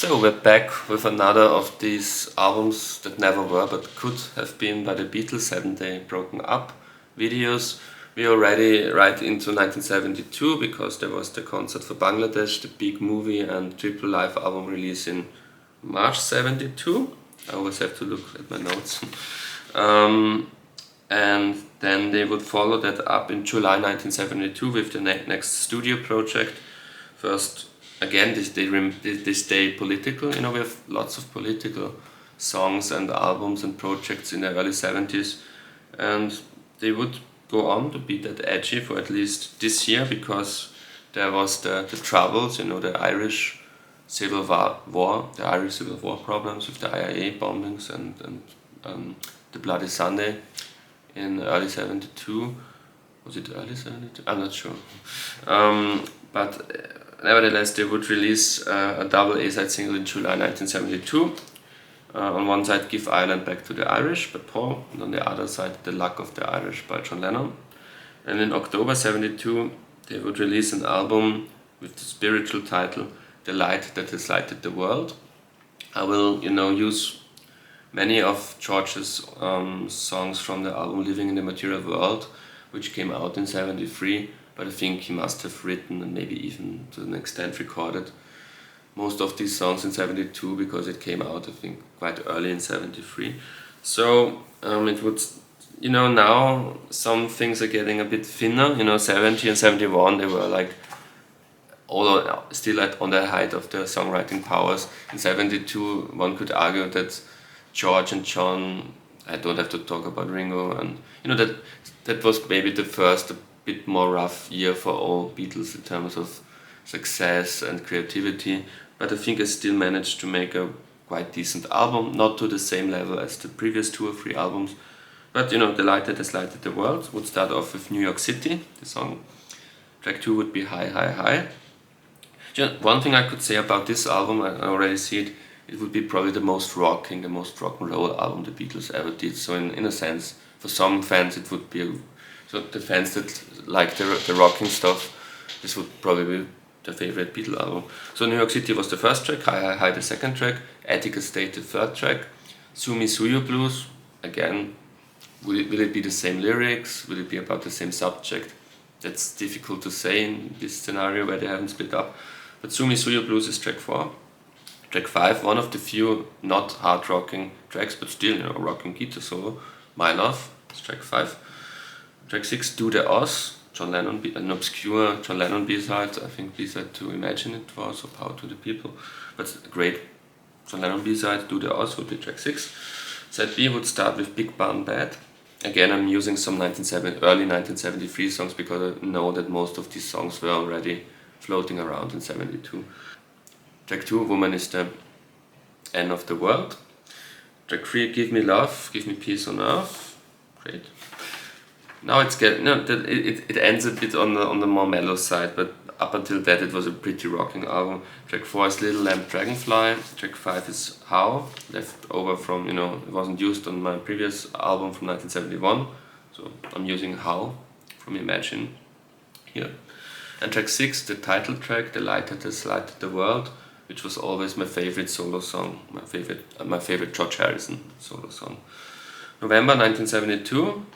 So we're back with another of these albums that never were but could have been by the Beatles, hadn't they broken up videos. We are already right into 1972 because there was the concert for Bangladesh, the big movie and triple live album release in March 72. I always have to look at my notes. And then they would follow that up in July 1972 with the next studio project. First, again, they stay political. You know, we have lots of political songs and albums and projects in the early 70s, and they would go on to be that edgy for at least this year because there was the troubles, you know, the Irish Civil War, the Irish Civil War problems with the IRA bombings and the Bloody Sunday in early 72. Was it early 72? I'm not sure. But nevertheless, they would release a double A-side single in July 1972. On one side, Give Ireland Back to the Irish by Paul, and on the other side, The Luck of the Irish by John Lennon. And in October 72, they would release an album with the spiritual title, The Light That Has Lighted the World. I will, use many of George's songs from the album Living in the Material World, which came out in 73, but I think he must have written and maybe even to an extent recorded most of these songs in 72 because it came out, I think, quite early in 73. So it would, now some things are getting a bit thinner. 70 and 71, they were like still on the height of their songwriting powers. In 72, one could argue that George and John, I don't have to talk about Ringo, and that was maybe the first a bit more rough year for all Beatles in terms of success and creativity, but I think I still managed to make a quite decent album, not to the same level as the previous 2 or 3 albums, but The Light That Has Lighted the World would start off with New York City, the song. Track 2 would be High, High, High. One thing I could say about this album, I already see it would be probably the most rock and roll album the Beatles ever did. So in a sense, for some fans it would be, so the fans that like the rocking stuff, this would probably be their favorite Beatles album. So New York City was the first track, High High High the second track, Attica State the third track, Sue Me Sue You Blues, again, will it be the same lyrics, will it be about the same subject? That's difficult to say in this scenario where they haven't split up. But Sue Me Sue You Blues is track 4. Track 5, one of the few not hard rocking tracks, but still, rocking guitar solo, My Love, it's track 5. Track 6, Do the Oz, John Lennon, an obscure John Lennon B-side, I think B-side to Imagine It was, or Power to the People, but a great John Lennon B-side, Do the Oz would be track 6. Side B would start with Big Barn Bad. Again, I'm using some early 1973 songs because I know that most of these songs were already floating around in 72. Track 2, Woman is the End of the World. Track 3, Give Me Love, Give Me Peace on Earth. Great. Now it ends a bit on the more mellow side, but up until that it was a pretty rocking album. Track 4 is Little Lamb Dragonfly. Track 5 is How, left over from, it wasn't used on my previous album from 1971. So I'm using How from Imagine here. And track 6, the title track, The Light That Has Lighted the World, which was always my favorite solo song, my favorite George Harrison solo song. November 1972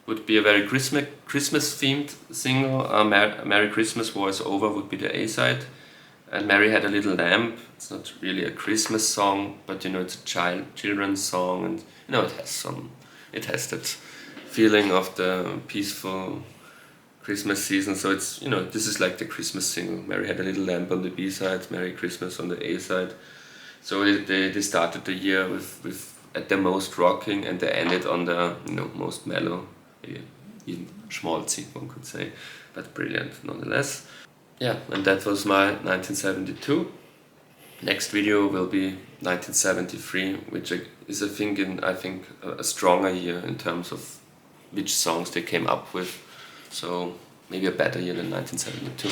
would be a very Christmas-themed single. Merry Christmas, War Is Over would be the A-side, and Mary Had a Little Lamb. It's not really a Christmas song, but it's a children's song, and it has that feeling of the peaceful Christmas season. So it's this is like the Christmas single. Mary Had a Little Lamb on the B-side, Merry Christmas on the A-side. So they started the year with at the most rocking, and they ended on the most mellow, even schmaltzy one could say, but brilliant nonetheless. Yeah, and that was my 1972. Next video will be 1973, which is I think a stronger year in terms of which songs they came up with. So maybe a better year than 1972.